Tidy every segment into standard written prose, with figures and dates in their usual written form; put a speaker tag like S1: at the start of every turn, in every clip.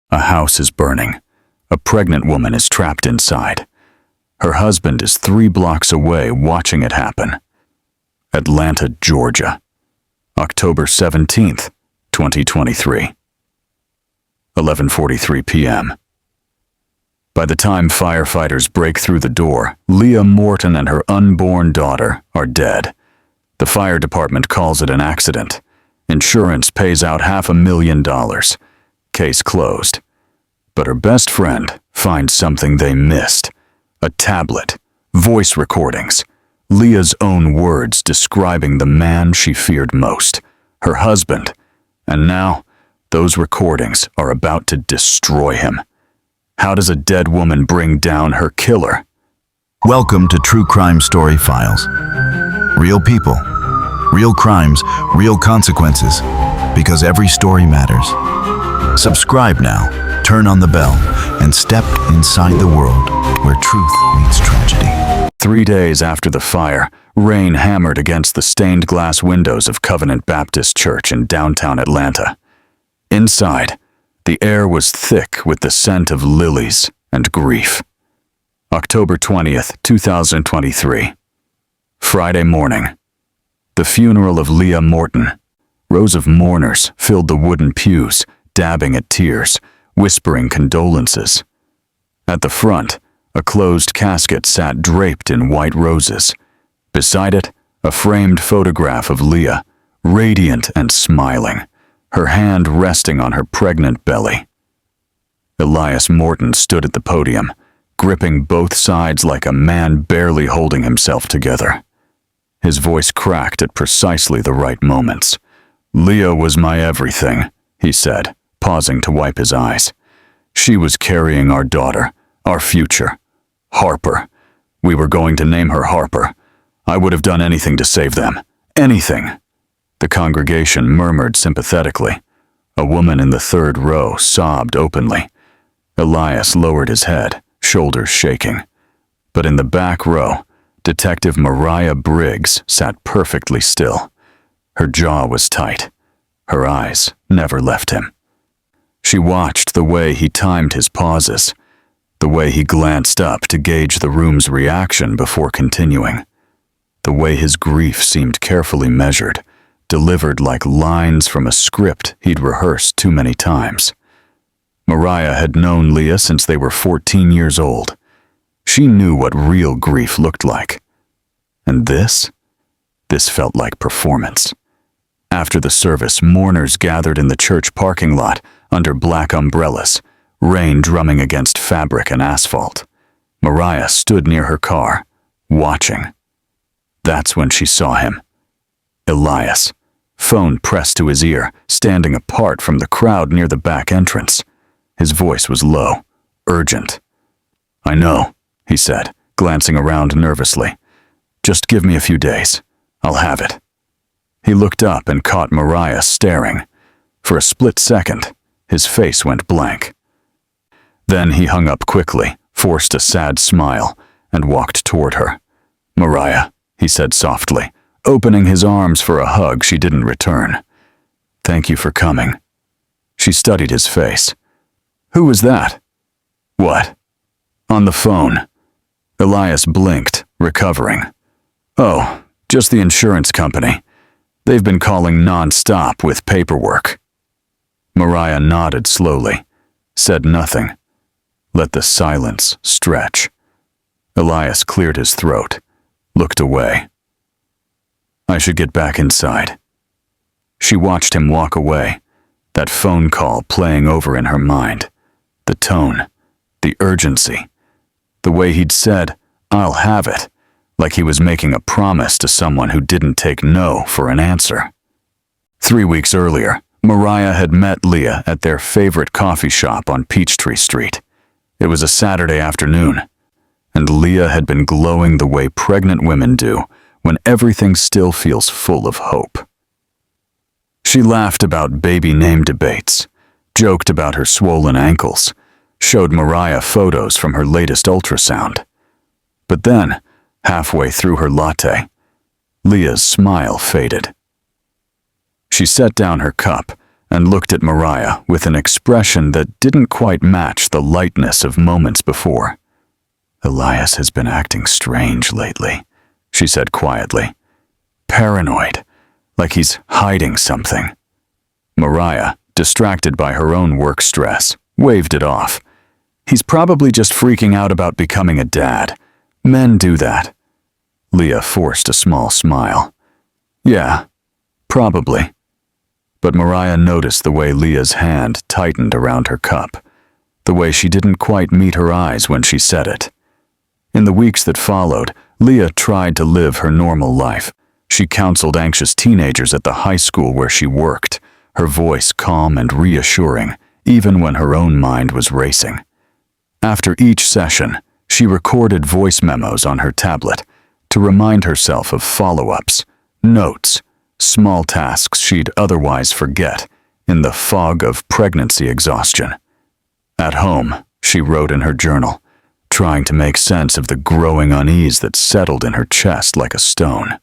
S1: A house is burning. A pregnant woman is trapped inside. Her husband is 3 blocks away watching it happen. Atlanta, Georgia, October 17th, 2023. 11:43 p.m. By the time firefighters break through the door, Leah Morton and her unborn daughter are dead. The fire department calls it an accident. Insurance pays out $500,000. Case closed. But her best friend finds something they missed. A tablet, voice recordings, Leah's own words describing the man she feared most, her husband. And now, those recordings are about to destroy him. How does a dead woman bring down her killer?
S2: Welcome to True Crime Story Files. Real people, real crimes, real consequences, because every story matters. Subscribe now, turn on the bell, and step inside the world where truth meets tragedy.
S1: 3 days after the fire, rain hammered against the stained glass windows of Covenant Baptist Church in downtown Atlanta. Inside, the air was thick with the scent of lilies and grief. October 20th, 2023. Friday morning. The funeral of Leah Morton. Rows of mourners filled the wooden pews, dabbing at tears, whispering condolences. At the front, a closed casket sat draped in white roses. Beside it, a framed photograph of Leah, radiant and smiling, her hand resting on her pregnant belly. Elias Morton stood at the podium, gripping both sides like a man barely holding himself together. His voice cracked at precisely the right moments. "Leah was my everything," he said, pausing to wipe his eyes. "She was carrying our daughter, our future. Harper. We were going to name her Harper. I would have done anything to save them. Anything." The congregation murmured sympathetically. A woman in the third row sobbed openly. Elias lowered his head, shoulders shaking. But in the back row, Detective Mariah Briggs sat perfectly still. Her jaw was tight. Her eyes never left him. She watched the way he timed his pauses, the way he glanced up to gauge the room's reaction before continuing, the way his grief seemed carefully measured, delivered like lines from a script he'd rehearsed too many times. Mariah had known Leah since they were 14 years old. She knew what real grief looked like. And this felt like performance. After the service, mourners gathered in the church parking lot under black umbrellas, rain drumming against fabric and asphalt. Mariah stood near her car, watching. That's when she saw him. Elias, phone pressed to his ear, standing apart from the crowd near the back entrance. His voice was low, urgent. "I know," he said, glancing around nervously. "Just give me a few days. I'll have it." He looked up and caught Mariah staring. For a split second, his face went blank. Then he hung up quickly, forced a sad smile, and walked toward her. "Mariah," he said softly, opening his arms for a hug she didn't return. "Thank you for coming." She studied his face. "Who was that?" "What?" "On the phone." Elias blinked, recovering. "Oh, just the insurance company. They've been calling non-stop with paperwork." Mariah nodded slowly, said nothing. Let the silence stretch. Elias cleared his throat, looked away. "I should get back inside." She watched him walk away, that phone call playing over in her mind. The tone, the urgency, the way he'd said, "I'll have it," like he was making a promise to someone who didn't take no for an answer. 3 weeks earlier, Mariah had met Leah at their favorite coffee shop on Peachtree Street. It was a Saturday afternoon, and Leah had been glowing the way pregnant women do when everything still feels full of hope. She laughed about baby name debates, joked about her swollen ankles, showed Mariah photos from her latest ultrasound. But then, halfway through her latte, Leah's smile faded. She set down her cup and looked at Mariah with an expression that didn't quite match the lightness of moments before. "Elias has been acting strange lately," she said quietly. "Paranoid, like he's hiding something." Mariah, distracted by her own work stress, waved it off. "He's probably just freaking out about becoming a dad. Men do that." Leah forced a small smile. "Yeah, probably." But Mariah noticed the way Leah's hand tightened around her cup, the way she didn't quite meet her eyes when she said it. In the weeks that followed, Leah tried to live her normal life. She counseled anxious teenagers at the high school where she worked, her voice calm and reassuring, even when her own mind was racing. After each session, she recorded voice memos on her tablet to remind herself of follow-ups, notes, small tasks she'd otherwise forget in the fog of pregnancy exhaustion. At home, she wrote in her journal, trying to make sense of the growing unease that settled in her chest like a stone.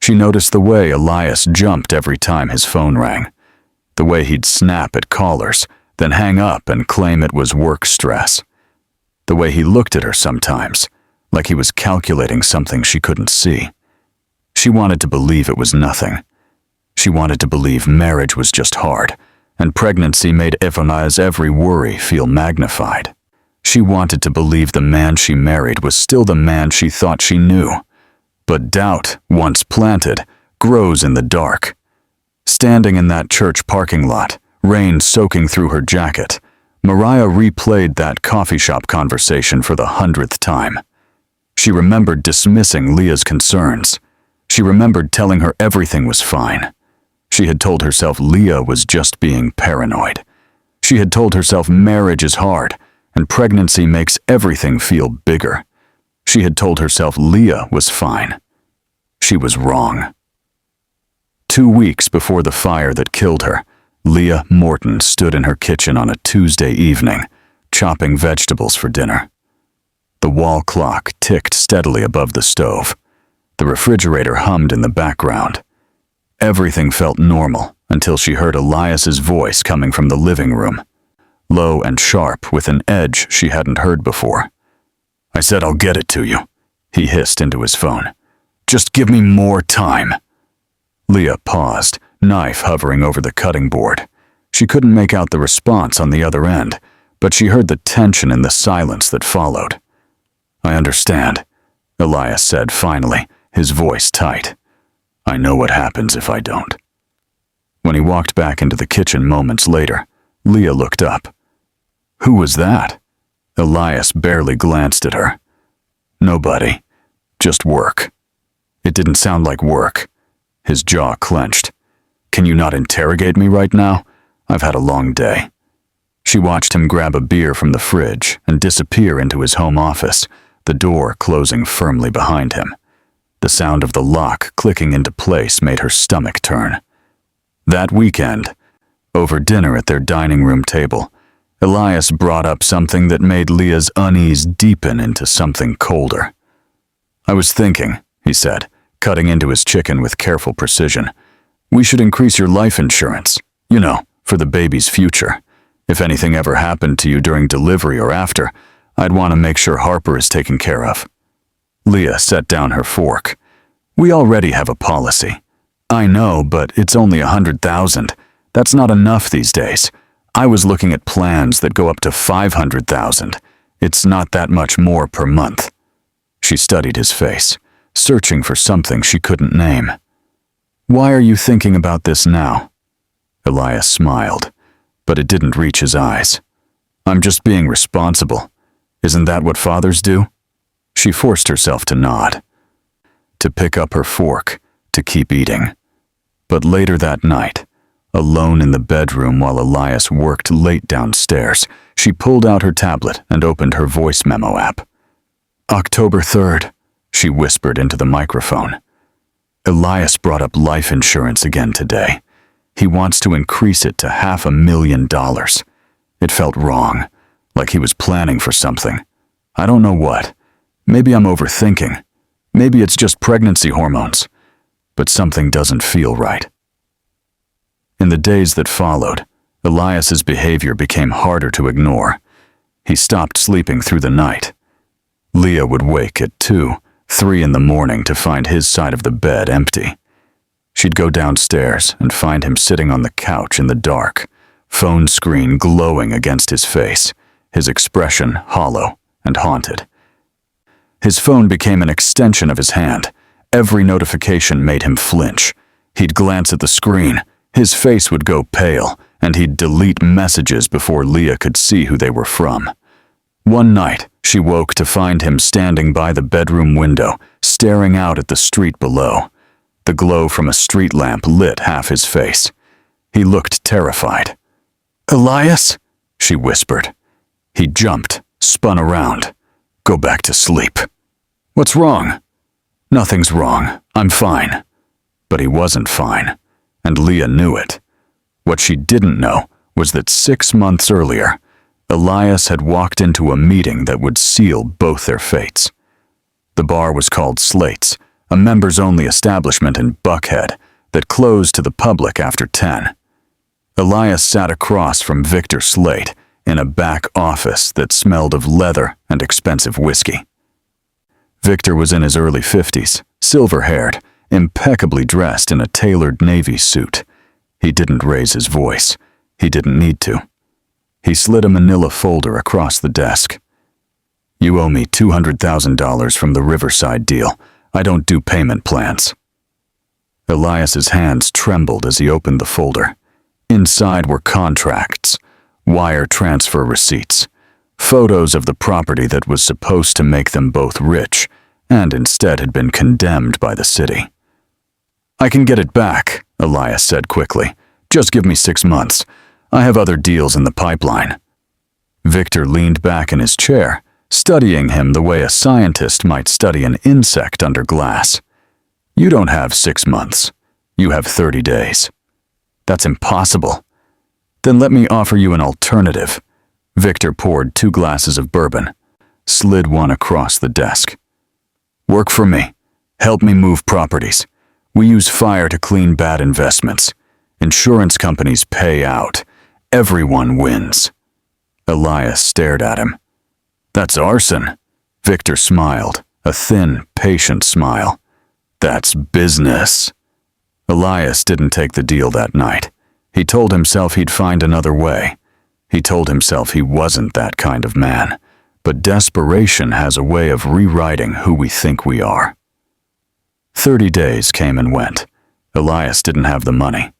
S1: She noticed the way Elias jumped every time his phone rang, the way he'd snap at callers, then hang up and claim it was work stress, the way he looked at her sometimes, like he was calculating something she couldn't see. She wanted to believe it was nothing. She wanted to believe marriage was just hard, and pregnancy made Elias's every worry feel magnified. She wanted to believe the man she married was still the man she thought she knew. But doubt, once planted, grows in the dark. Standing in that church parking lot, rain soaking through her jacket, Mariah replayed that coffee shop conversation for the 100th time. She remembered dismissing Leah's concerns. She remembered telling her everything was fine. She had told herself Leah was just being paranoid. She had told herself marriage is hard, and pregnancy makes everything feel bigger. She had told herself Leah was fine. She was wrong. 2 weeks before the fire that killed her, Leah Morton stood in her kitchen on a Tuesday evening, chopping vegetables for dinner. The wall clock ticked steadily above the stove. The refrigerator hummed in the background. Everything felt normal until she heard Elias's voice coming from the living room, low and sharp with an edge she hadn't heard before. "I said I'll get it to you," he hissed into his phone. "Just give me more time." Leah paused, knife hovering over the cutting board. She couldn't make out the response on the other end, but she heard the tension in the silence that followed. "I understand," Elias said finally, his voice tight. "I know what happens if I don't." When he walked back into the kitchen moments later, Leah looked up. "Who was that?" Elias barely glanced at her. "Nobody. Just work." It didn't sound like work. His jaw clenched. "Can you not interrogate me right now? I've had a long day." She watched him grab a beer from the fridge and disappear into his home office, the door closing firmly behind him. The sound of the lock clicking into place made her stomach turn. That weekend, over dinner at their dining room table, Elias brought up something that made Leah's unease deepen into something colder. "I was thinking," he said, cutting into his chicken with careful precision, "we should increase your life insurance, for the baby's future. If anything ever happened to you during delivery or after, I'd want to make sure Harper is taken care of." Leah set down her fork. "We already have a policy." "I know, but it's only 100,000. That's not enough these days. I was looking at plans that go up to 500,000. It's not that much more per month." She studied his face, searching for something she couldn't name. "Why are you thinking about this now?" Elias smiled, but it didn't reach his eyes. "I'm just being responsible. Isn't that what fathers do?" She forced herself to nod, to pick up her fork, to keep eating. But later that night, alone in the bedroom while Elias worked late downstairs, she pulled out her tablet and opened her voice memo app. "October 3rd, she whispered into the microphone. "Elias brought up life insurance again today. He wants to increase it to $500,000. It felt wrong, like he was planning for something. I don't know what. Maybe I'm overthinking. Maybe it's just pregnancy hormones. But something doesn't feel right." In the days that followed, Elias's behavior became harder to ignore. He stopped sleeping through the night. Leah would wake at 2, 3 in the morning to find his side of the bed empty. She'd go downstairs and find him sitting on the couch in the dark, phone screen glowing against his face, his expression hollow and haunted. His phone became an extension of his hand. Every notification made him flinch. He'd glance at the screen, his face would go pale, and he'd delete messages before Leah could see who they were from. One night, she woke to find him standing by the bedroom window, staring out at the street below. The glow from a street lamp lit half his face. He looked terrified. "Elias?" she whispered. He jumped, spun around. "Go back to sleep." "What's wrong?" "Nothing's wrong. I'm fine." But he wasn't fine, and Leah knew it. What she didn't know was that 6 months earlier, Elias had walked into a meeting that would seal both their fates. The bar was called Slate's, a members-only establishment in Buckhead that closed to the public after 10. Elias sat across from Victor Slate in a back office that smelled of leather and expensive whiskey. Victor was in his early 50s, silver-haired, impeccably dressed in a tailored navy suit. He didn't raise his voice. He didn't need to. He slid a manila folder across the desk. "You owe me $200,000 from the Riverside deal. I don't do payment plans." Elias's hands trembled as he opened the folder. Inside were contracts, wire transfer receipts, photos of the property that was supposed to make them both rich and instead had been condemned by the city. "I can get it back," Elias said quickly. "Just give me 6 months. I have other deals in the pipeline." Victor leaned back in his chair, studying him the way a scientist might study an insect under glass. "You don't have 6 months. You have 30 days. "That's impossible." "Then let me offer you an alternative." Victor poured 2 glasses of bourbon, slid one across the desk. "Work for me. Help me move properties. We use fire to clean bad investments. Insurance companies pay out. Everyone wins." Elias stared at him. "That's arson." Victor smiled, a thin, patient smile. "That's business." Elias didn't take the deal that night. He told himself he'd find another way. He told himself he wasn't that kind of man. But desperation has a way of rewriting who we think we are. 30 days came and went. Elias didn't have the money.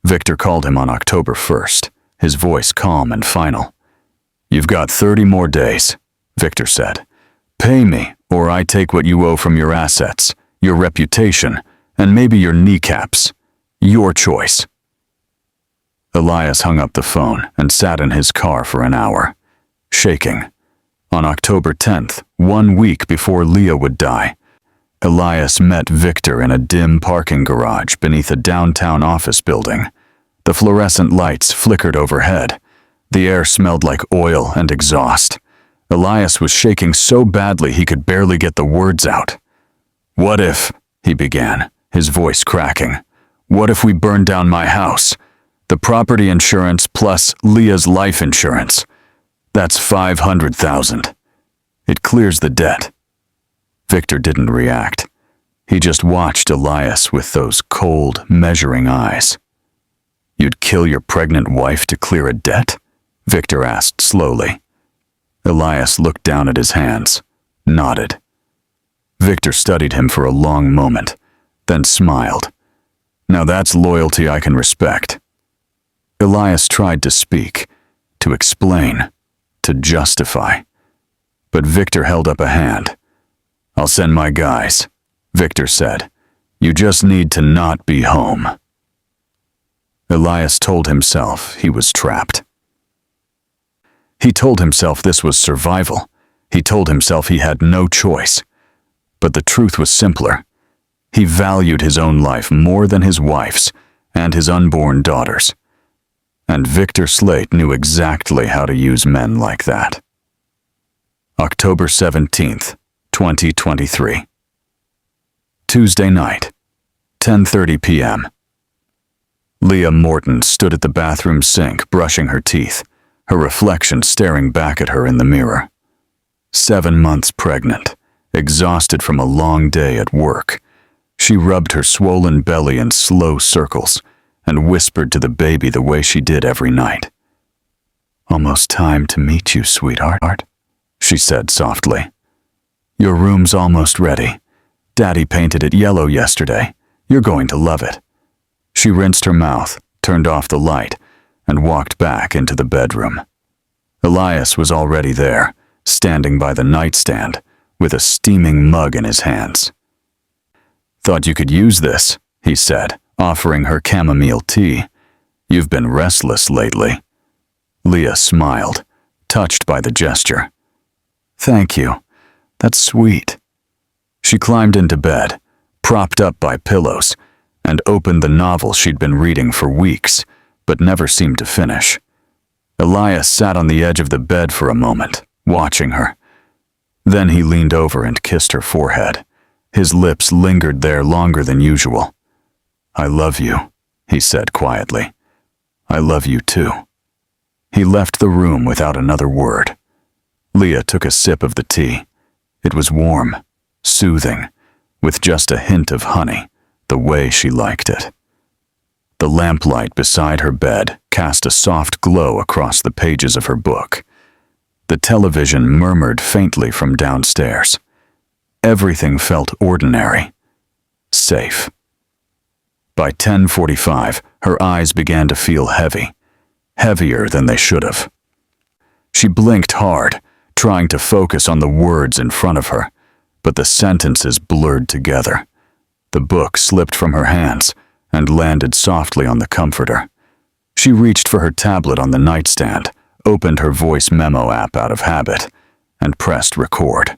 S1: Victor called him on October 1st, his voice calm and final. "You've got 30 more days," Victor said. "Pay me, or I take what you owe from your assets, your reputation, and maybe your kneecaps. Your choice." Elias hung up the phone and sat in his car for an hour, shaking. On October 10th, 1 week before Leah would die, Elias met Victor in a dim parking garage beneath a downtown office building. The fluorescent lights flickered overhead. The air smelled like oil and exhaust. Elias was shaking so badly he could barely get the words out. "What if," he began, his voice cracking, "what if we burned down my house? The property insurance plus Leah's life insurance. That's $500,000. It clears the debt." Victor didn't react. He just watched Elias with those cold, measuring eyes. "You'd kill your pregnant wife to clear a debt?" Victor asked slowly. Elias looked down at his hands, nodded. Victor studied him for a long moment, then smiled. "Now that's loyalty I can respect." Elias tried to speak, to explain, to justify. But Victor held up a hand. "I'll send my guys," Victor said. "You just need to not be home." Elias told himself he was trapped. He told himself this was survival. He told himself he had no choice. But the truth was simpler. He valued his own life more than his wife's and his unborn daughter's. And Victor Slate knew exactly how to use men like that. October 17th, 2023. Tuesday night, 10:30 p.m. Leah Morton stood at the bathroom sink, brushing her teeth, her reflection staring back at her in the mirror. 7 months pregnant, exhausted from a long day at work, she rubbed her swollen belly in slow circles and whispered to the baby the way she did every night. "Almost time to meet you, sweetheart," she said softly. "Your room's almost ready. Daddy painted it yellow yesterday. You're going to love it." She rinsed her mouth, turned off the light, and walked back into the bedroom. Elias was already there, standing by the nightstand, with a steaming mug in his hands. "Thought you could use this," he said, offering her chamomile tea. "You've been restless lately." Leah smiled, touched by the gesture. "Thank you. That's sweet." She climbed into bed, propped up by pillows, and opened the novel she'd been reading for weeks, but never seemed to finish. Elias sat on the edge of the bed for a moment, watching her. Then he leaned over and kissed her forehead. His lips lingered there longer than usual. "I love you," he said quietly. "I love you too." He left the room without another word. Leah took a sip of the tea. It was warm, soothing, with just a hint of honey, the way she liked it. The lamplight beside her bed cast a soft glow across the pages of her book. The television murmured faintly from downstairs. Everything felt ordinary, safe. By 10:45, her eyes began to feel heavy, heavier than they should have. She blinked hard, trying to focus on the words in front of her, but the sentences blurred together. The book slipped from her hands and landed softly on the comforter. She reached for her tablet on the nightstand, opened her voice memo app out of habit, and pressed record.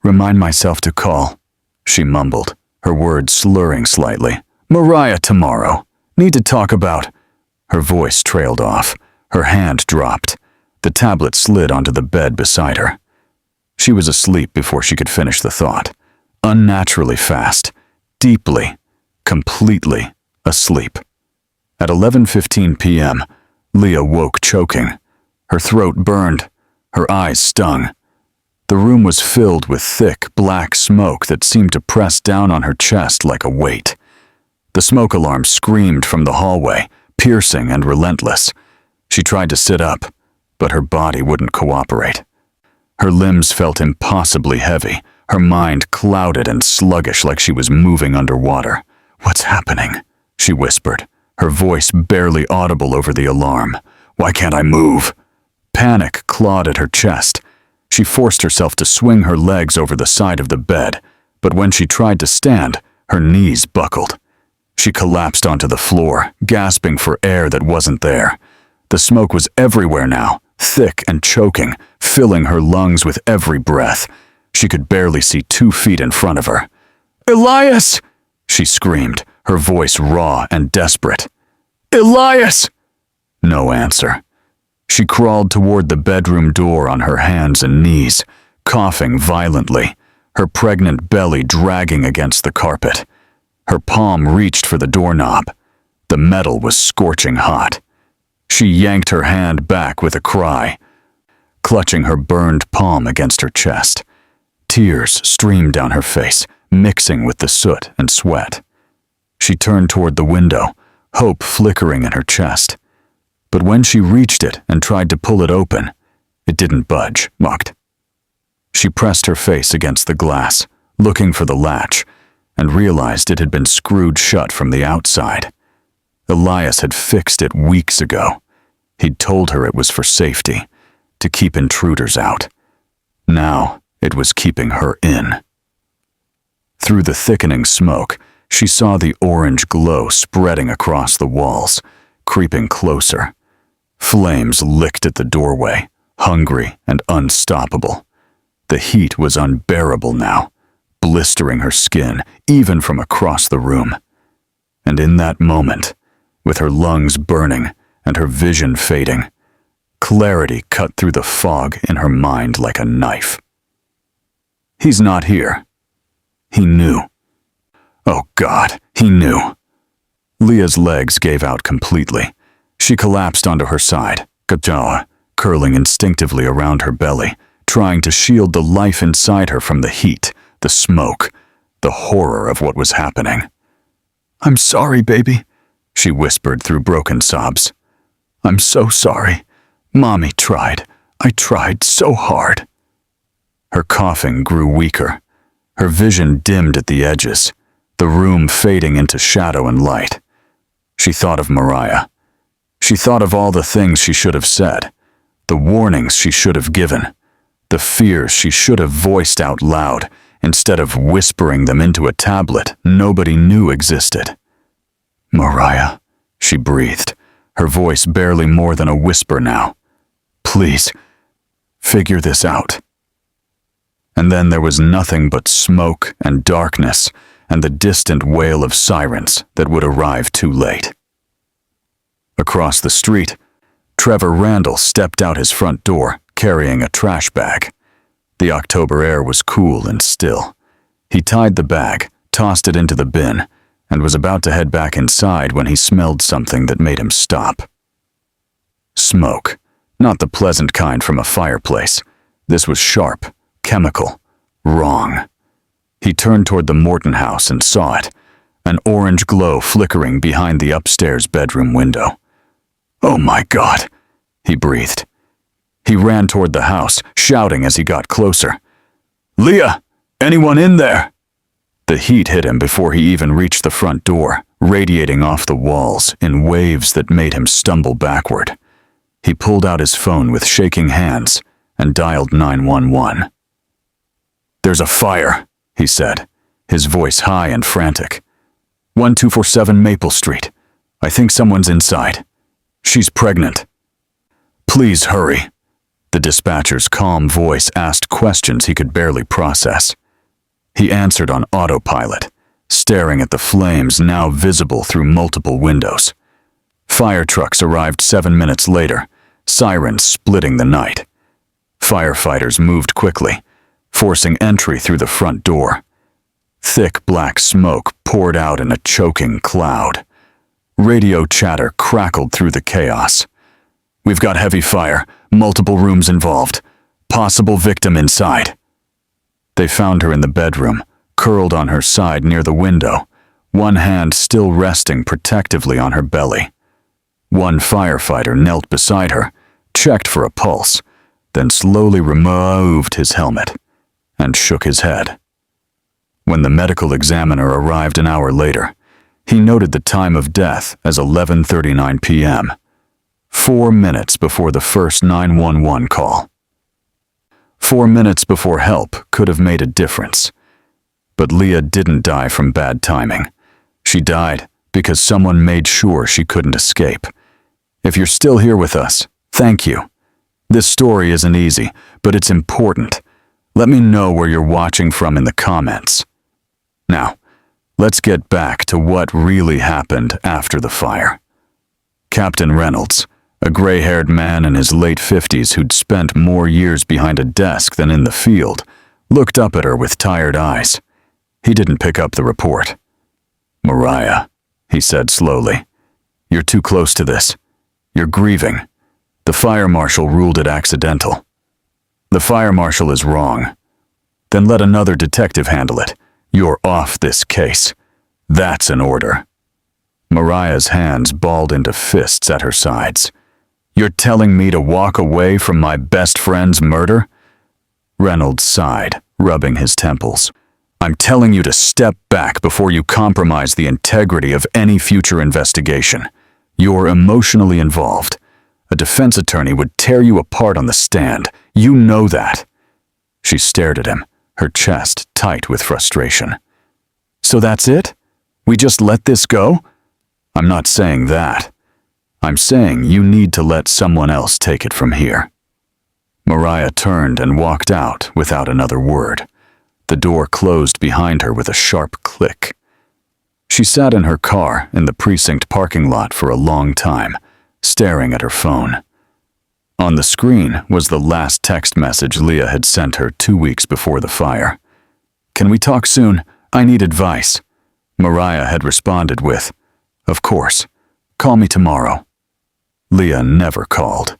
S1: "Remind myself to call," she mumbled, her words slurring slightly. "Mariah tomorrow. Need to talk about—" Her voice trailed off. Her hand dropped. The tablet slid onto the bed beside her. She was asleep before she could finish the thought. Unnaturally fast, deeply, completely asleep. At 11:15 p.m., Leah woke choking. Her throat burned. Her eyes stung. The room was filled with thick, black smoke that seemed to press down on her chest like a weight. The smoke alarm screamed from the hallway, piercing and relentless. She tried to sit up, but her body wouldn't cooperate. Her limbs felt impossibly heavy, her mind clouded and sluggish like she was moving underwater. "What's happening?" she whispered, her voice barely audible over the alarm. "Why can't I move?" Panic clawed at her chest. She forced herself to swing her legs over the side of the bed, but when she tried to stand, her knees buckled. She collapsed onto the floor, gasping for air that wasn't there. The smoke was everywhere now, thick and choking, filling her lungs with every breath. She could barely see 2 feet in front of her. "Elias!" she screamed, her voice raw and desperate. "Elias!" No answer. She crawled toward the bedroom door on her hands and knees, coughing violently, her pregnant belly dragging against the carpet. Her palm reached for the doorknob. The metal was scorching hot. She yanked her hand back with a cry, clutching her burned palm against her chest. Tears streamed down her face, mixing with the soot and sweat. She turned toward the window, hope flickering in her chest. But when she reached it and tried to pull it open, it didn't budge, mocked. She pressed her face against the glass, looking for the latch, and realized it had been screwed shut from the outside. Elias had fixed it weeks ago. He'd told her it was for safety, to keep intruders out. Now it was keeping her in. Through the thickening smoke, she saw the orange glow spreading across the walls, creeping closer. Flames licked at the doorway, hungry and unstoppable. The heat was unbearable now, blistering her skin, even from across the room. And in that moment, with her lungs burning and her vision fading, clarity cut through the fog in her mind like a knife. He's not here. He knew. Oh God, he knew. Leah's legs gave out completely. She collapsed onto her side, jaw curling instinctively around her belly, trying to shield the life inside her from the heat, the smoke, the horror of what was happening. "I'm sorry, baby," she whispered through broken sobs. "I'm so sorry. Mommy tried. I tried so hard." Her coughing grew weaker. Her vision dimmed at the edges, the room fading into shadow and light. She thought of Mariah. She thought of all the things she should have said, the warnings she should have given, the fears she should have voiced out loud instead of whispering them into a tablet nobody knew existed. "Mariah," she breathed, her voice barely more than a whisper now. "Please, figure this out." And then there was nothing but smoke and darkness and the distant wail of sirens that would arrive too late. Across the street, Trevor Randall stepped out his front door, carrying a trash bag. The October air was cool and still. He tied the bag, tossed it into the bin, and was about to head back inside when he smelled something that made him stop. Smoke, not the pleasant kind from a fireplace. This was sharp, chemical, wrong. He turned toward the Morton house and saw it, an orange glow flickering behind the upstairs bedroom window. "Oh my God," he breathed. He ran toward the house, shouting as he got closer. "Leah, anyone in there?" The heat hit him before he even reached the front door, radiating off the walls in waves that made him stumble backward. He pulled out his phone with shaking hands and dialed 911. "There's a fire," he said, his voice high and frantic. 1247 Maple Street. I think someone's inside. She's pregnant. Please hurry." The dispatcher's calm voice asked questions he could barely process. He answered on autopilot, staring at the flames now visible through multiple windows. Fire trucks arrived 7 minutes later, sirens splitting the night. Firefighters moved quickly, forcing entry through the front door. Thick black smoke poured out in a choking cloud. Radio chatter crackled through the chaos. "We've got heavy fire, multiple rooms involved. Possible victim inside." They found her in the bedroom, curled on her side near the window, one hand still resting protectively on her belly. One firefighter knelt beside her, checked for a pulse, then slowly removed his helmet and shook his head. When the medical examiner arrived an hour later, he noted the time of death as 11:39 p.m., 4 minutes before the first 911 call. 4 minutes before help could have made a difference. But Leah didn't die from bad timing. She died because someone made sure she couldn't escape. If you're still here with us, thank you. This story isn't easy, but it's important. Let me know where you're watching from in the comments. Now, let's get back to what really happened after the fire. Captain Reynolds, a gray-haired man in his late 50s who'd spent more years behind a desk than in the field, looked up at her with tired eyes. He didn't pick up the report. "Mariah," he said slowly, "you're too close to this. You're grieving. The fire marshal ruled it accidental." "The fire marshal is wrong." "Then let another detective handle it. You're off this case. That's an order." Mariah's hands balled into fists at her sides. "You're telling me to walk away from my best friend's murder?" Reynolds sighed, rubbing his temples. "I'm telling you to step back before you compromise the integrity of any future investigation. You're emotionally involved. A defense attorney would tear you apart on the stand. You know that." She stared at him, her chest tight with frustration. "So that's it? We just let this go?" "I'm not saying that. I'm saying you need to let someone else take it from here." Mariah turned and walked out without another word. The door closed behind her with a sharp click. She sat in her car in the precinct parking lot for a long time, staring at her phone. On the screen was the last text message Leah had sent her 2 weeks before the fire. "Can we talk soon? I need advice." Mariah had responded with, Of course. Call me tomorrow. Leah never called.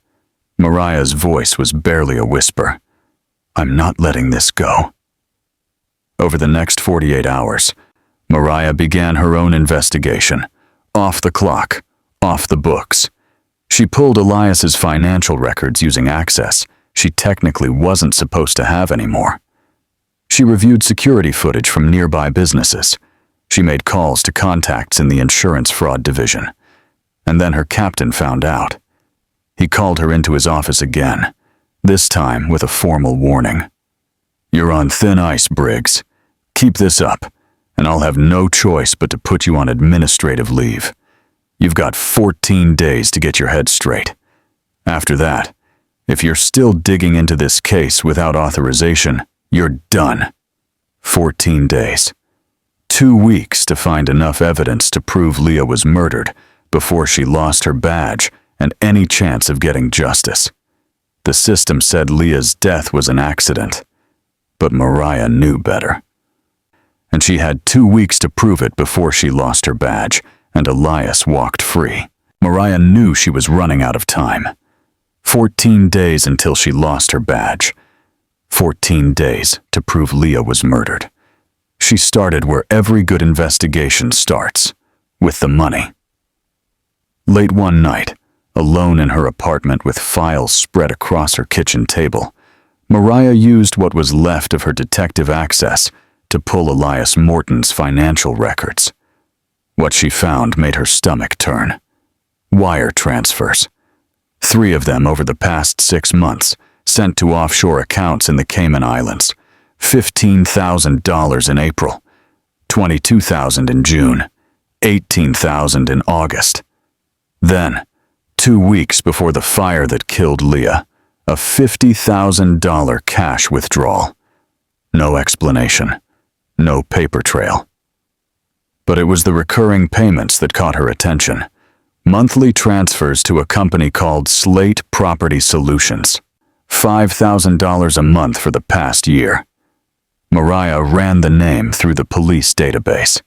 S1: Mariah's voice was barely a whisper. I'm not letting this go. Over the next 48 hours, Mariah began her own investigation. Off the clock, off the books. She pulled Elias's financial records using access she technically wasn't supposed to have anymore. She reviewed security footage from nearby businesses. She made calls to contacts in the insurance fraud division. And then her captain found out. He called her into his office again, this time with a formal warning. You're on thin ice, Briggs. Keep this up, and I'll have no choice but to put you on administrative leave. You've got 14 days to get your head straight. After that, if you're still digging into this case without authorization, you're done. 14 days. 2 weeks to find enough evidence to prove Leah was murdered before she lost her badge and any chance of getting justice. The system said Leah's death was an accident, but Mariah knew better. And she had 2 weeks to prove it before she lost her badge and Elias walked free. Mariah knew she was running out of time. 14 days until she lost her badge. 14 days to prove Leah was murdered. She started where every good investigation starts, with the money. Late one night, alone in her apartment with files spread across her kitchen table, Mariah used what was left of her detective access to pull Elias Morton's financial records. What she found made her stomach turn. Wire transfers. 3 of them over the past 6 months, sent to offshore accounts in the Cayman Islands. $15,000 in April, $22,000 in June, $18,000 in August. Then, 2 weeks before the fire that killed Leah, a $50,000 cash withdrawal. No explanation, no paper trail. But it was the recurring payments that caught her attention. Monthly transfers to a company called Slate Property Solutions. $5,000 a month for the past year. Mariah ran the name through the police database.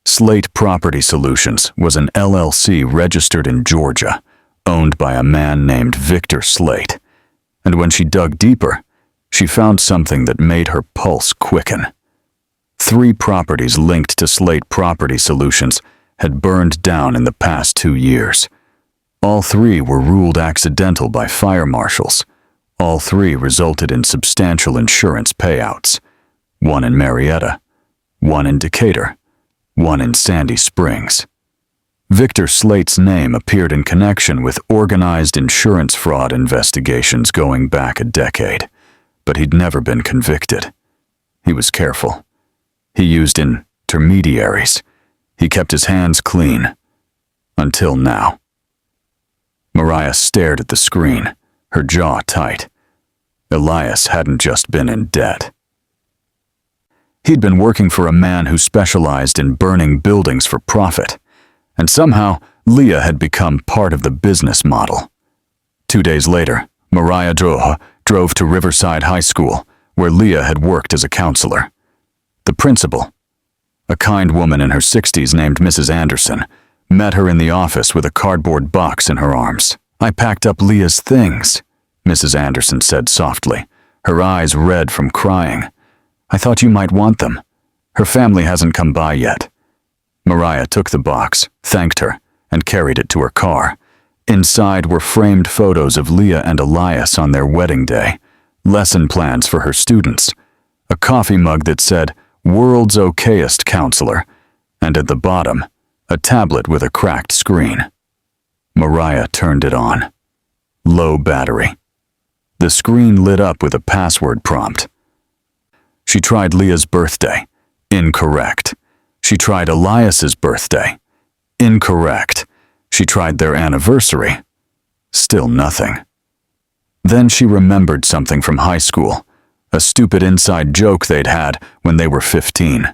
S1: Slate Property Solutions was an LLC registered in Georgia, owned by a man named Victor Slate. And when she dug deeper, she found something that made her pulse quicken. 3 properties linked to Slate Property Solutions had burned down in the past 2 years. All 3 were ruled accidental by fire marshals. All 3 resulted in substantial insurance payouts. 1 in Marietta, 1 in Decatur, 1 in Sandy Springs. Victor Slate's name appeared in connection with organized insurance fraud investigations going back a decade, but he'd never been convicted. He was careful. He used intermediaries. He kept his hands clean. Until now. Mariah stared at the screen, her jaw tight. Elias hadn't just been in debt. He'd been working for a man who specialized in burning buildings for profit, and somehow Leah had become part of the business model. 2 days later, Mariah drove to Riverside High School, where Leah had worked as a counselor. The principal, a kind woman in her 60s named Mrs. Anderson, met her in the office with a cardboard box in her arms. I packed up Leah's things, Mrs. Anderson said softly, her eyes red from crying. I thought you might want them. Her family hasn't come by yet. Mariah took the box, thanked her, and carried it to her car. Inside were framed photos of Leah and Elias on their wedding day, lesson plans for her students, a coffee mug that said, World's Okayest Counselor, and at the bottom, a tablet with a cracked screen. Mariah turned it on. Low battery. The screen lit up with a password prompt. She tried Leah's birthday. Incorrect. She tried Elias's birthday. Incorrect. She tried their anniversary. Still nothing. Then she remembered something from high school, a stupid inside joke they'd had when they were 15.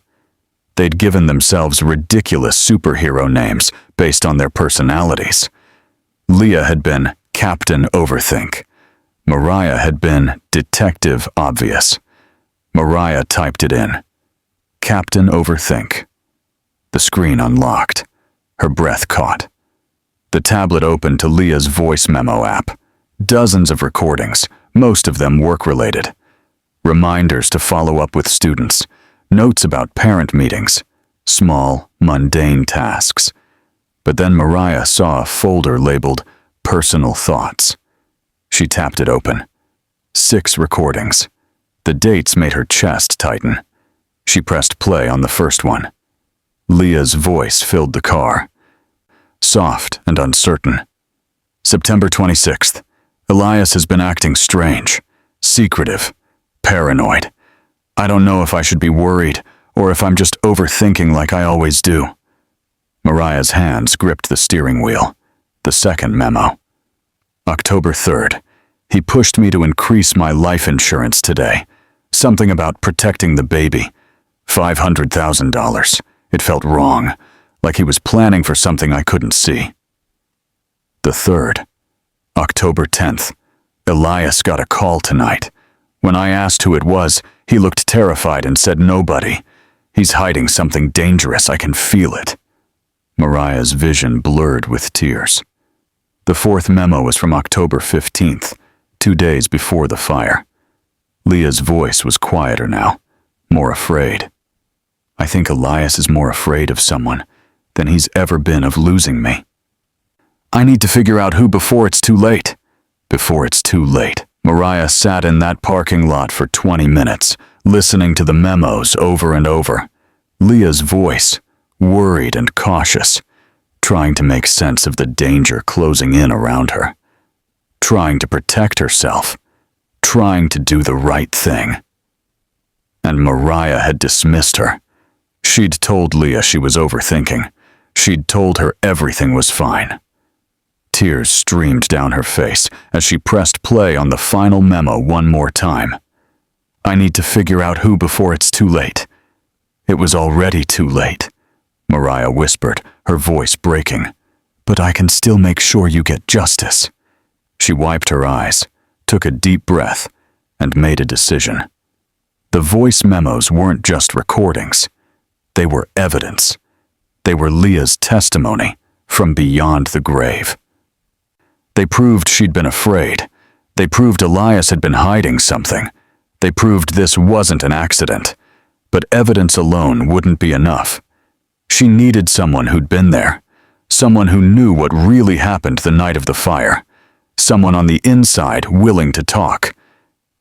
S1: They'd given themselves ridiculous superhero names based on their personalities. Leah had been Captain Overthink. Mariah had been Detective Obvious. Mariah typed it in. Captain Overthink. The screen unlocked. Her breath caught. The tablet opened to Leah's voice memo app. Dozens of recordings, most of them work-related. Reminders to follow up with students, notes about parent meetings, small, mundane tasks. But then Mariah saw a folder labeled Personal Thoughts. She tapped it open. 6 recordings. The dates made her chest tighten. She pressed play on the first one. Leah's voice filled the car. Soft and uncertain. September 26th. Elias has been acting strange, secretive, paranoid. I don't know if I should be worried or if I'm just overthinking like I always do. Mariah's hands gripped the steering wheel. The second memo. October 3rd. He pushed me to increase my life insurance today. Something about protecting the baby. $500,000. It felt wrong, like he was planning for something I couldn't see. The 3rd. October 10th. Elias got a call tonight. When I asked who it was, he looked terrified and said nobody. He's hiding something dangerous, I can feel it. Mariah's vision blurred with tears. The 4th memo was from October 15th, 2 days before the fire. Leah's voice was quieter now, more afraid. I think Elias is more afraid of someone than he's ever been of losing me. I need to figure out who before it's too late. Before it's too late. Mariah sat in that parking lot for 20 minutes, listening to the memos over and over. Leah's voice, worried and cautious, trying to make sense of the danger closing in around her. Trying to protect herself. Trying to do the right thing. And Mariah had dismissed her. She'd told Leah she was overthinking. She'd told her everything was fine. Tears streamed down her face as she pressed play on the final memo one more time. I need to figure out who before it's too late. It was already too late, Mariah whispered, her voice breaking. But I can still make sure you get justice. She wiped her eyes, took a deep breath, and made a decision. The voice memos weren't just recordings. They were evidence. They were Leah's testimony from beyond the grave. They proved she'd been afraid. They proved Elias had been hiding something. They proved this wasn't an accident. But evidence alone wouldn't be enough. She needed someone who'd been there. Someone who knew what really happened the night of the fire. Someone on the inside willing to talk.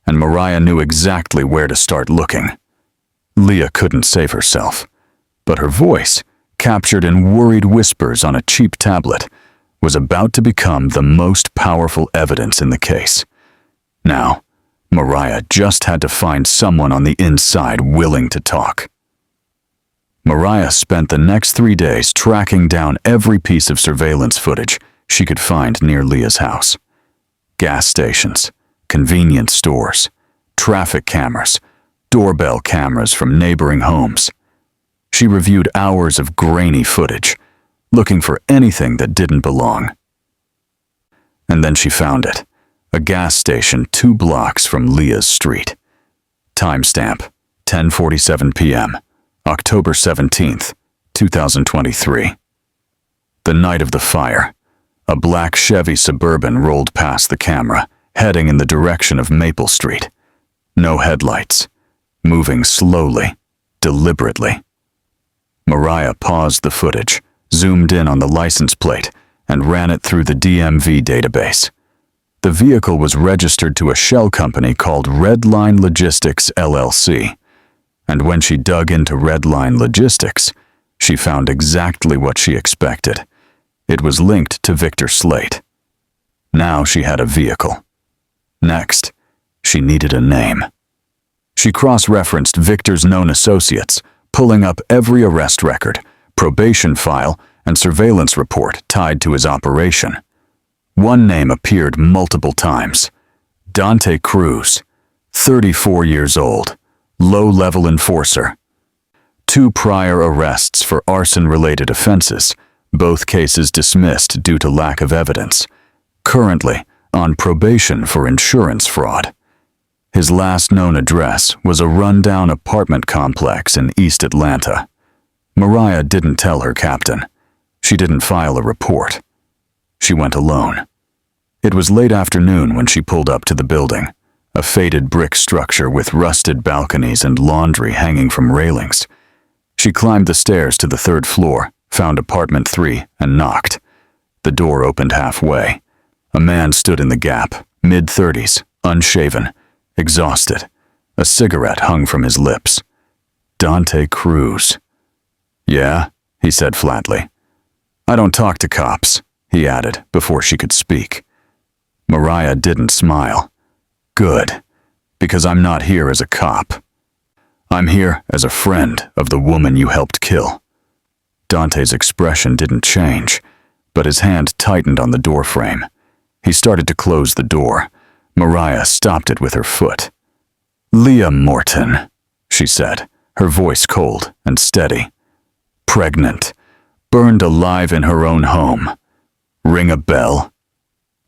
S1: And Mariah knew exactly where to start looking. Leah couldn't save herself. But her voice, captured in worried whispers on a cheap tablet, was about to become the most powerful evidence in the case. Now, Mariah just had to find someone on the inside willing to talk. Mariah spent the next 3 days tracking down every piece of surveillance footage she could find near Leah's house. Gas stations, convenience stores, traffic cameras, doorbell cameras from neighboring homes. She reviewed hours of grainy footage, looking for anything that didn't belong. And then she found it, a gas station 2 blocks from Leah's street. Timestamp, 10:47 p.m., October 17th, 2023. The night of the fire, a black Chevy Suburban rolled past the camera, heading in the direction of Maple Street. No headlights, moving slowly, deliberately. Mariah paused the footage, zoomed in on the license plate, and ran it through the DMV database. The vehicle was registered to a shell company called Redline Logistics LLC, and when she dug into Redline Logistics, she found exactly what she expected. It was linked to Victor Slate. Now she had a vehicle. Next, she needed a name. She cross-referenced Victor's known associates, pulling up every arrest record, probation file, and surveillance report tied to his operation. One name appeared multiple times. Dante Cruz, 34 years old, low-level enforcer. 2 prior arrests for arson-related offenses, both cases dismissed due to lack of evidence. Currently on probation for insurance fraud. His last known address was a rundown apartment complex in East Atlanta. Mariah didn't tell her captain. She didn't file a report. She went alone. It was late afternoon when she pulled up to the building, a faded brick structure with rusted balconies and laundry hanging from railings. She climbed the stairs to the third floor, found apartment 3, and knocked. The door opened halfway. A man stood in the gap, mid-30s, unshaven, exhausted. A cigarette hung from his lips. Dante Cruz. "Yeah?" he said flatly. "I don't talk to cops," he added before she could speak. Mariah didn't smile. "Good, because I'm not here as a cop. I'm here as a friend of the woman you helped kill." Dante's expression didn't change, but his hand tightened on the doorframe. He started to close the door. Mariah stopped it with her foot. "Leah Morton," she said, her voice cold and steady. "Pregnant. Burned alive in her own home. Ring a bell?"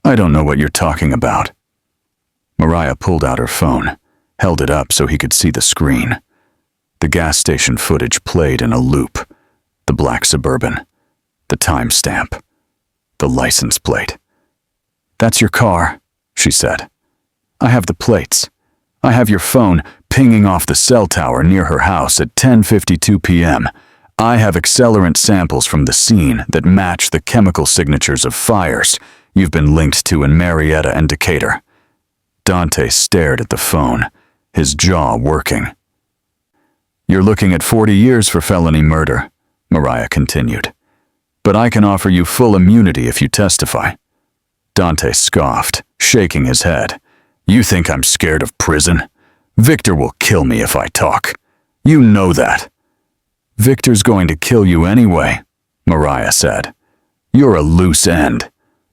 S1: "I don't know what you're talking about." Mariah pulled out her phone, held it up so he could see the screen. The gas station footage played in a loop. The black Suburban. The timestamp. The license plate. "That's your car," she said. "I have the plates. I have your phone pinging off the cell tower near her house at 10:52 p.m. I have accelerant samples from the scene that match the chemical signatures of fires you've been linked to in Marietta and Decatur." Dante stared at the phone, his jaw working. "You're looking at 40 years for felony murder," Mariah continued. "But I can offer you full immunity if you testify." Dante scoffed, shaking his head. "You think I'm scared of prison? Victor will kill me if I talk. You know that." "Victor's going to kill you anyway," Mariah said. "You're a loose end.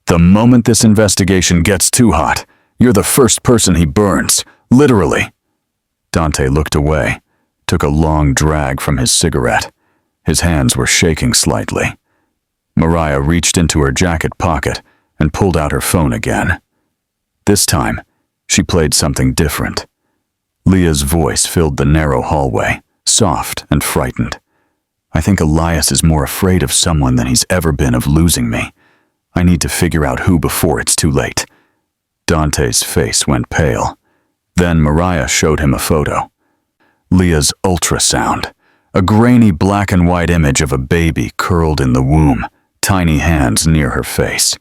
S1: The moment this investigation gets too hot, you're the first person he burns, literally." Dante looked away, took a long drag from his cigarette. His hands were shaking slightly. Mariah reached into her jacket pocket and pulled out her phone again. This time, she played something different. Leah's voice filled the narrow hallway, soft and frightened. "I think Elias is more afraid of someone than he's ever been of losing me. I need to figure out who before it's too late." Dante's face went pale. Then Mariah showed him a photo. Leah's ultrasound, a grainy black and white image of a baby curled in the womb, tiny hands near her face.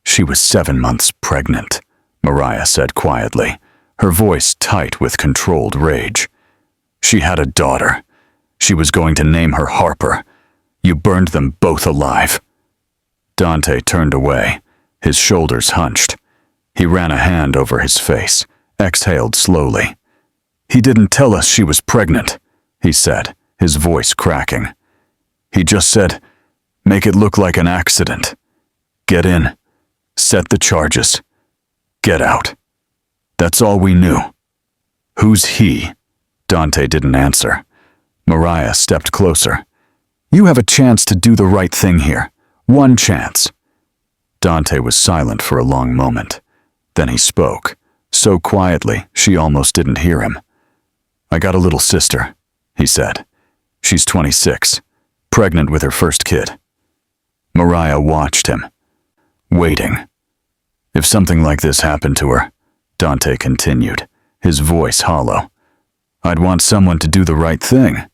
S1: "She was 7 months pregnant," Mariah said quietly, her voice tight with controlled rage. "She had a daughter. She was going to name her Harper. You burned them both alive." Dante turned away, his shoulders hunched. He ran a hand over his face, exhaled slowly. "He didn't tell us she was pregnant," he said, his voice cracking. "He just said, make it look like an accident. Get in. Set the charges. Get out. That's all we knew." "Who's he?" Dante didn't answer. Mariah stepped closer. "You have a chance to do the right thing here. One chance." Dante was silent for a long moment. Then he spoke, so quietly she almost didn't hear him. "I got a little sister," he said. "She's 26, pregnant with her first kid." Mariah watched him, waiting. "If something like this happened to her," Dante continued, his voice hollow, "I'd want someone to do the right thing.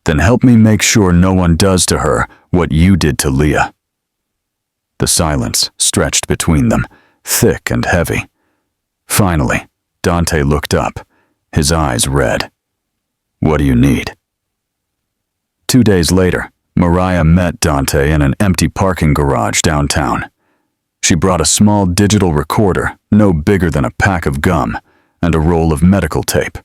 S1: Then help me make sure no one does to her what you did to Leah." The silence stretched between them, thick and heavy. Finally, Dante looked up, his eyes red. "What do you need?" 2 days later, Mariah met Dante in an empty parking garage downtown. She brought a small digital recorder, no bigger than a pack of gum, and a roll of medical tape.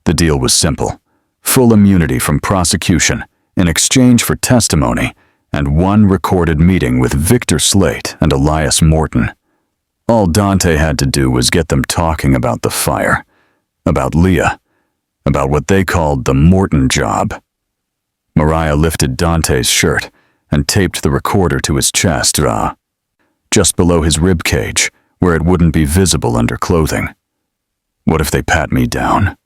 S1: The deal was simple: full immunity from prosecution in exchange for testimony and one recorded meeting with Victor Slate and Elias Morton. All Dante had to do was get them talking about the fire, about Leah, about what they called the Morton job. Mariah lifted Dante's shirt and taped the recorder to his chest, just below his rib cage, where it wouldn't be visible under clothing. "What if they pat me down?"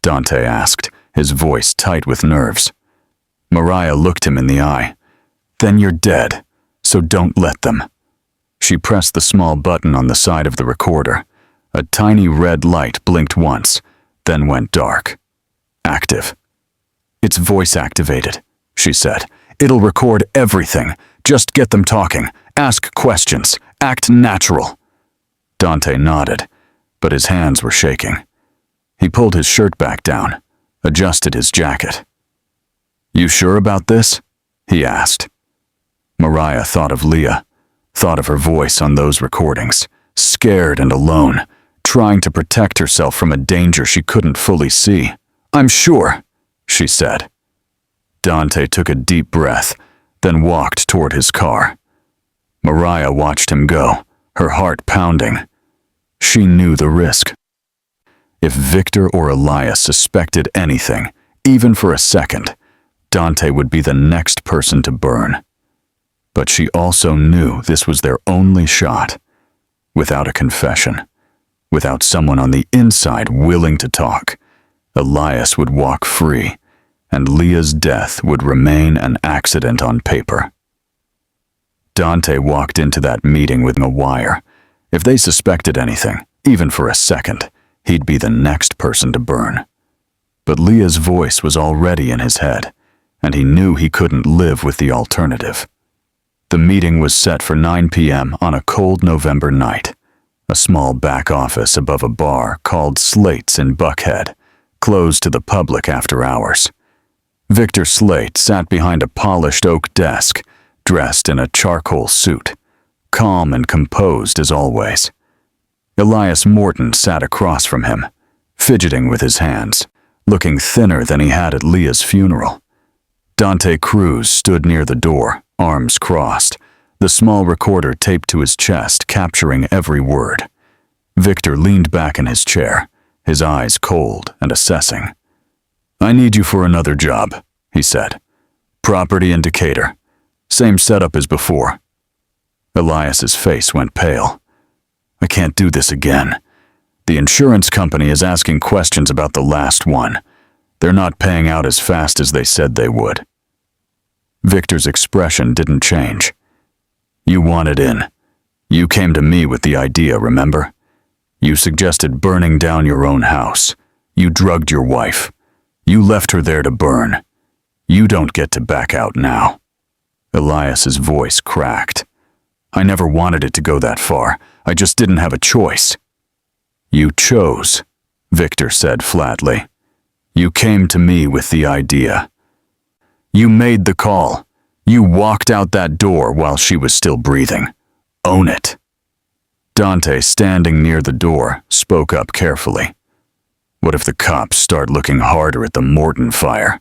S1: Dante asked, his voice tight with nerves. Mariah looked him in the eye. Then you're dead, so don't let them. She pressed the small button on the side of the recorder. A tiny red light blinked once, then went dark. Active. It's voice activated, she said. It'll record everything. Just get them talking. Ask questions. Act natural. Dante nodded, but his hands were shaking. He pulled his shirt back down, adjusted his jacket. You sure about this? He asked. Mariah thought of Leah, thought of her voice on those recordings, scared and alone, trying to protect herself from a danger she couldn't fully see. I'm sure, she said. Dante took a deep breath, then walked toward his car. Mariah watched him go, her heart pounding. She knew the risk. If Victor or Elias suspected anything, even for a second, Dante would be the next person to burn. But she also knew this was their only shot. Without a confession, without someone on the inside willing to talk, Elias would walk free, and Leah's death would remain an accident on paper. Dante walked into that meeting with a wire. If they suspected anything, even for a second, he'd be the next person to burn. But Leah's voice was already in his head, and he knew he couldn't live with the alternative. The meeting was set for 9 p.m. on a cold November night. A small back office above a bar called Slate's in Buckhead, closed to the public after hours. Victor Slate sat behind a polished oak desk, dressed in a charcoal suit, calm and composed as always. Elias Morton sat across from him, fidgeting with his hands, looking thinner than he had at Leah's funeral. Dante Cruz stood near the door, arms crossed, the small recorder taped to his chest, capturing every word. Victor leaned back in his chair, his eyes cold and assessing. I need you for another job, he said. Property in Decatur. Same setup as before. Elias's face went pale. I can't do this again. The insurance company is asking questions about the last one. They're not paying out as fast as they said they would. Victor's expression didn't change. You wanted in. You came to me with the idea, remember? You suggested burning down your own house. You drugged your wife. You left her there to burn. You don't get to back out now. Elias's voice cracked. I never wanted it to go that far. I just didn't have a choice. You chose, Victor said flatly. You came to me with the idea. You made the call. You walked out that door while she was still breathing. Own it. Dante, standing near the door, spoke up carefully. What if the cops start looking harder at the Morton fire?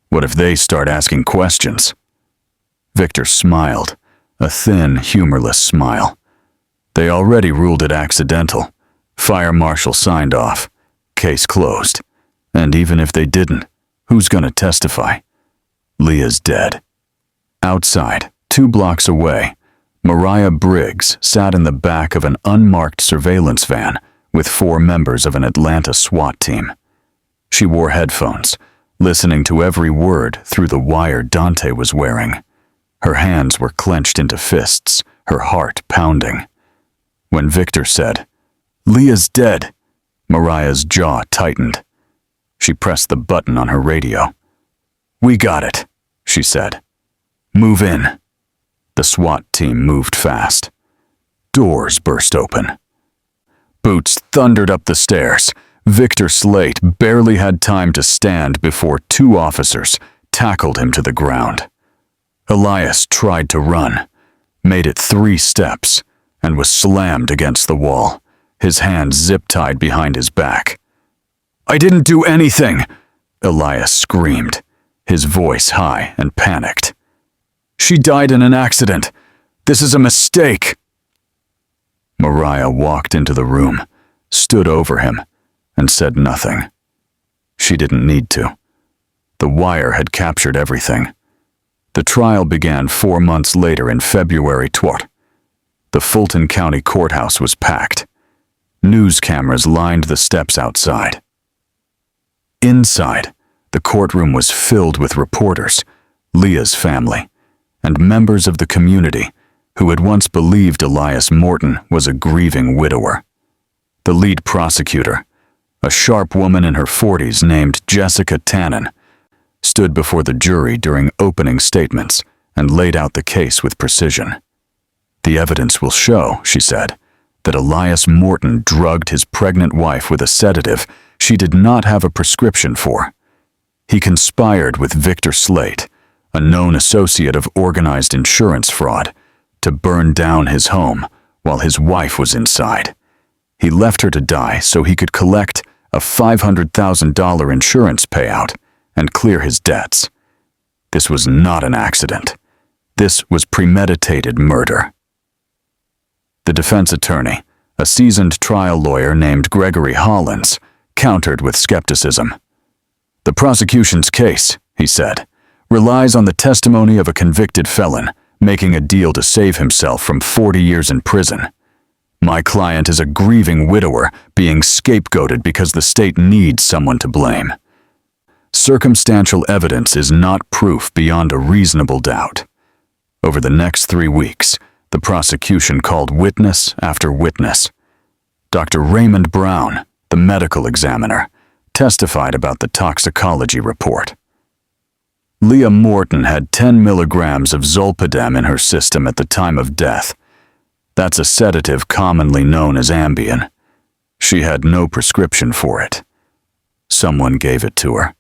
S1: What if they start asking questions? Victor smiled, a thin, humorless smile. They already ruled it accidental. Fire marshal signed off. Case closed. And even if they didn't, who's gonna testify? Leah's dead. Outside, 2 blocks away, Mariah Briggs sat in the back of an unmarked surveillance van with 4 members of an Atlanta SWAT team. She wore headphones, listening to every word through the wire Dante was wearing. Her hands were clenched into fists, her heart pounding. When Victor said, Leah's dead, Mariah's jaw tightened. She pressed the button on her radio. We got it, she said. Move in. The SWAT team moved fast. Doors burst open. Boots thundered up the stairs. Victor Slate barely had time to stand before 2 officers tackled him to the ground. Elias tried to run, made it 3 steps, and was slammed against the wall, his hands zip-tied behind his back. I didn't do anything, Elias screamed, his voice high and panicked. She died in an accident. This is a mistake. Mariah walked into the room, stood over him, and said nothing. She didn't need to. The wire had captured everything. The trial began 4 months later in February 20. The Fulton County Courthouse was packed. News cameras lined the steps outside. Inside, the courtroom was filled with reporters, Leah's family, and members of the community who had once believed Elias Morton was a grieving widower. The lead prosecutor, a sharp woman in her 40s named Jessica Tannen, stood before the jury during opening statements and laid out the case with precision. "The evidence will show," she said, "that Elias Morton drugged his pregnant wife with a sedative she did not have a prescription for. He conspired with Victor Slate, a known associate of organized insurance fraud, to burn down his home while his wife was inside. He left her to die so he could collect a $500,000 insurance payout and clear his debts. This was not an accident. This was premeditated murder." The defense attorney, a seasoned trial lawyer named Gregory Hollins, countered with skepticism. "The prosecution's case," he said, "relies on the testimony of a convicted felon making a deal to save himself from 40 years in prison. My client is a grieving widower being scapegoated because the state needs someone to blame. Circumstantial evidence is not proof beyond a reasonable doubt." Over the next 3 weeks, the prosecution called witness after witness. Dr. Raymond Brown, the medical examiner, testified about the toxicology report. Leah Morton had 10 milligrams of zolpidem in her system at the time of death. That's a sedative commonly known as Ambien. She had no prescription for it. Someone gave it to her.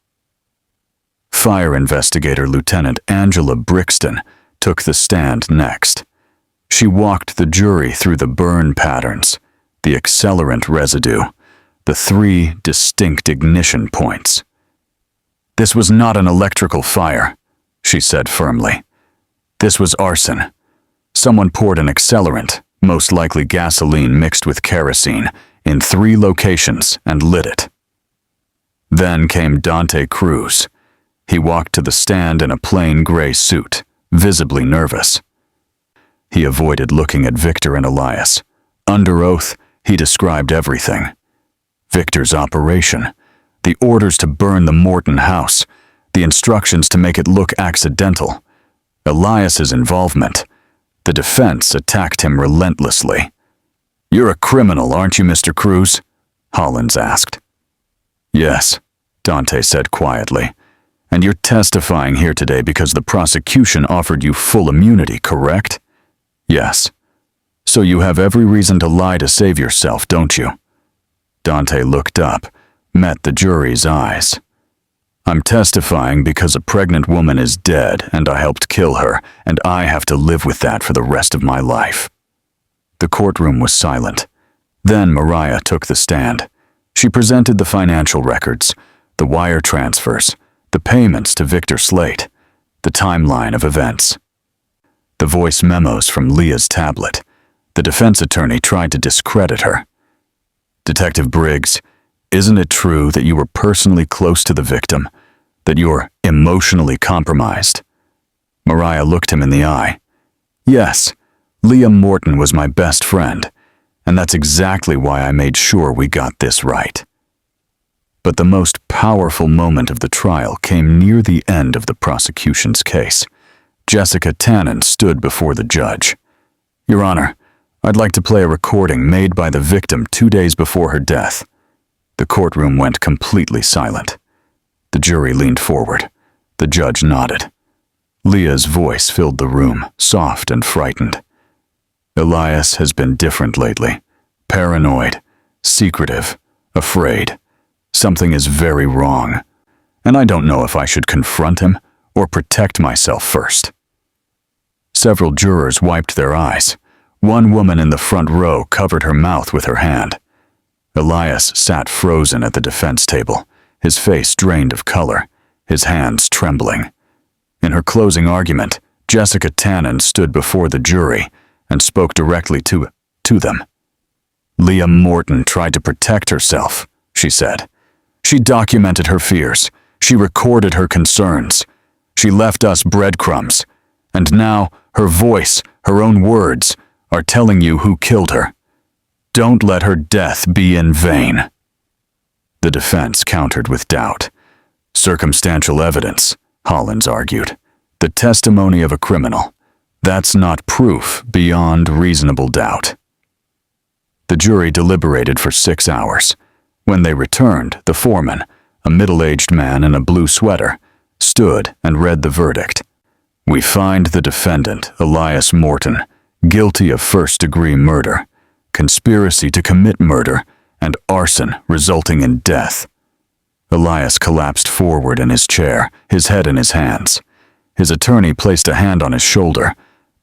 S1: Fire investigator Lieutenant Angela Brixton took the stand next. She walked the jury through the burn patterns, the accelerant residue, the 3 distinct ignition points. "This was not an electrical fire," she said firmly. "This was arson. Someone poured an accelerant, most likely gasoline mixed with kerosene, in 3 locations and lit it." Then came Dante Cruz. He walked to the stand in a plain gray suit, visibly nervous. He avoided looking at Victor and Elias. Under oath, he described everything. Victor's operation, the orders to burn the Morton house, the instructions to make it look accidental, Elias's involvement. The defense attacked him relentlessly. "You're a criminal, aren't you, Mr. Cruz?" Hollins asked. "Yes," Dante said quietly. "And you're testifying here today because the prosecution offered you full immunity, correct?" "Yes." "So you have every reason to lie to save yourself, don't you?" Dante looked up, met the jury's eyes. "I'm testifying because a pregnant woman is dead and I helped kill her, and I have to live with that for the rest of my life." The courtroom was silent. Then Mariah took the stand. She presented the financial records, the wire transfers, the payments to Victor Slate, the timeline of events. The voice memos from Leah's tablet. The defense attorney tried to discredit her. "Detective Briggs, isn't it true that you were personally close to the victim, that you're emotionally compromised?" Mariah looked him in the eye. "Yes, Leah Morton was my best friend, and that's exactly why I made sure we got this right." But the most powerful moment of the trial came near the end of the prosecution's case. Jessica Tannen stood before the judge. "Your Honor, I'd like to play a recording made by the victim 2 days before her death." The courtroom went completely silent. The jury leaned forward. The judge nodded. Leah's voice filled the room, soft and frightened. "Elias has been different lately. Paranoid, secretive, afraid. Something is very wrong, and I don't know if I should confront him or protect myself first." Several jurors wiped their eyes. One woman in the front row covered her mouth with her hand. Elias sat frozen at the defense table, his face drained of color, his hands trembling. In her closing argument, Jessica Tannen stood before the jury and spoke directly to them. "Leah Morton tried to protect herself," she said. "She documented her fears. She recorded her concerns. She left us breadcrumbs. And now her voice, her own words, are telling you who killed her. Don't let her death be in vain." The defense countered with doubt. "Circumstantial evidence," Hollins argued. "The testimony of a criminal. That's not proof beyond reasonable doubt. The jury deliberated for 6 hours. When they returned, the foreman, a middle-aged man in a blue sweater, stood and read the verdict. We find the defendant, Elias Morton, guilty of first-degree murder, conspiracy to commit murder, and arson resulting in death. Elias collapsed forward in his chair, his head in his hands. His attorney placed a hand on his shoulder,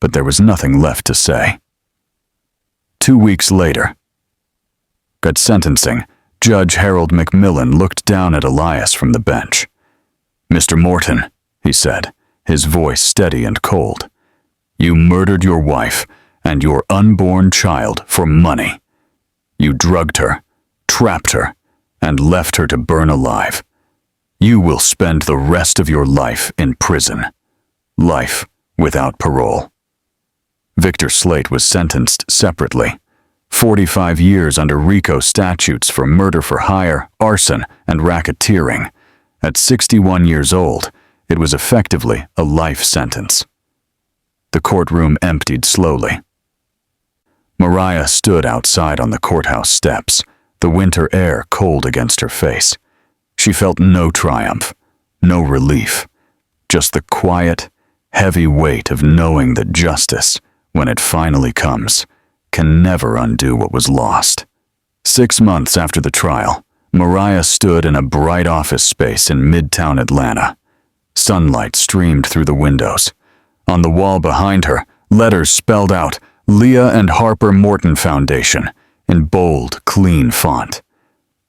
S1: but there was nothing left to say. 2 weeks later, at sentencing, Judge Harold McMillan looked down at Elias from the bench. "Mr. Morton," he said, his voice steady and cold, "you murdered your wife and your unborn child for money. You drugged her, trapped her, and left her to burn alive. You will spend the rest of your life in prison. Life without parole." Victor Slate was sentenced separately. 45 years under RICO statutes for murder for hire, arson, and racketeering. At 61 years old, it was effectively a life sentence. The courtroom emptied slowly. Mariah stood outside on the courthouse steps, the winter air cold against her face. She felt no triumph, no relief, just the quiet, heavy weight of knowing that justice, when it finally comes, can never undo what was lost. 6 months after the trial, Mariah stood in a bright office space in Midtown Atlanta. Sunlight streamed through the windows. On the wall behind her, letters spelled out, "Leah and Harper Morton Foundation," in bold, clean font.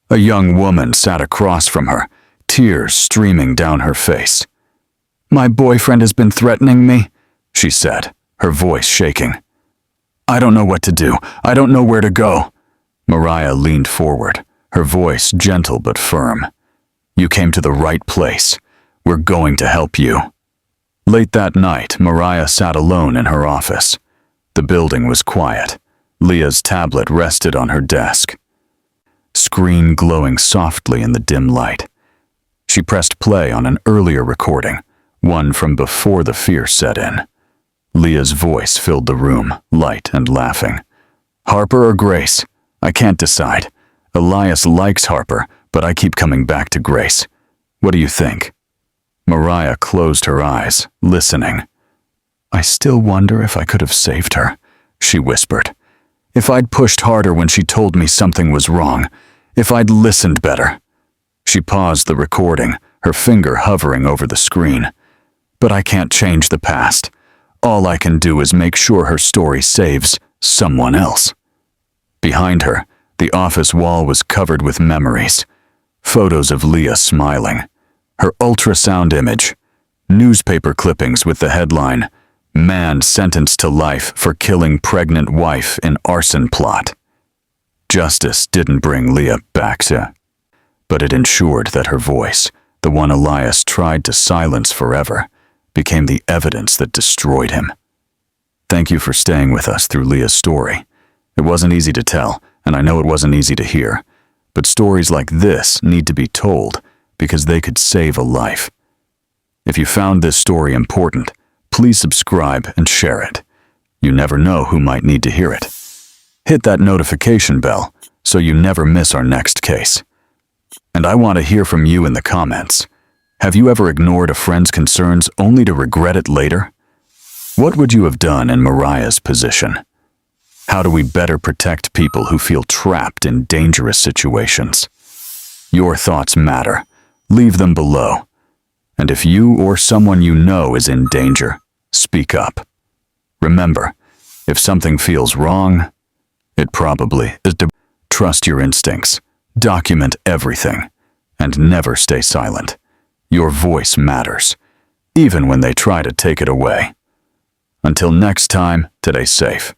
S1: A young woman sat across from her, tears streaming down her face. "My boyfriend has been threatening me," she said, her voice shaking. "I don't know what to do. I don't know where to go." Mariah leaned forward, her voice gentle but firm. "You came to the right place. We're going to help you." Late that night, Mariah sat alone in her office. The building was quiet. Leah's tablet rested on her desk, screen glowing softly in the dim light. She pressed play on an earlier recording, one from before the fear set in. Leah's voice filled the room, light and laughing. "Harper or Grace? I can't decide. Elias likes Harper, but I keep coming back to Grace. What do you think?" Mariah closed her eyes, listening. "I still wonder if I could have saved her," she whispered. "If I'd pushed harder when she told me something was wrong. If I'd listened better." She paused the recording, her finger hovering over the screen. "But I can't change the past. All I can do is make sure her story saves someone else." Behind her, the office wall was covered with memories. Photos of Leah smiling, her ultrasound image, newspaper clippings with the headline, "Man sentenced to life for killing pregnant wife in arson plot." Justice didn't bring Leah back, but it ensured that her voice, the one Elias tried to silence forever, became the evidence that destroyed him. Thank you for staying with us through Leah's story. It wasn't easy to tell, and I know it wasn't easy to hear, but stories like this need to be told because they could save a life. If you found this story important, please subscribe and share it. You never know who might need to hear it. Hit that notification bell so you never miss our next case. And I want to hear from you in the comments. Have you ever ignored a friend's concerns only to regret it later? What would you have done in Mariah's position? How do we better protect people who feel trapped in dangerous situations? Your thoughts matter. Leave them below. And if you or someone you know is in danger, speak up. Remember, if something feels wrong, it probably is. Trust your instincts, document everything, and never stay silent. Your voice matters, even when they try to take it away. Until next time, stay safe.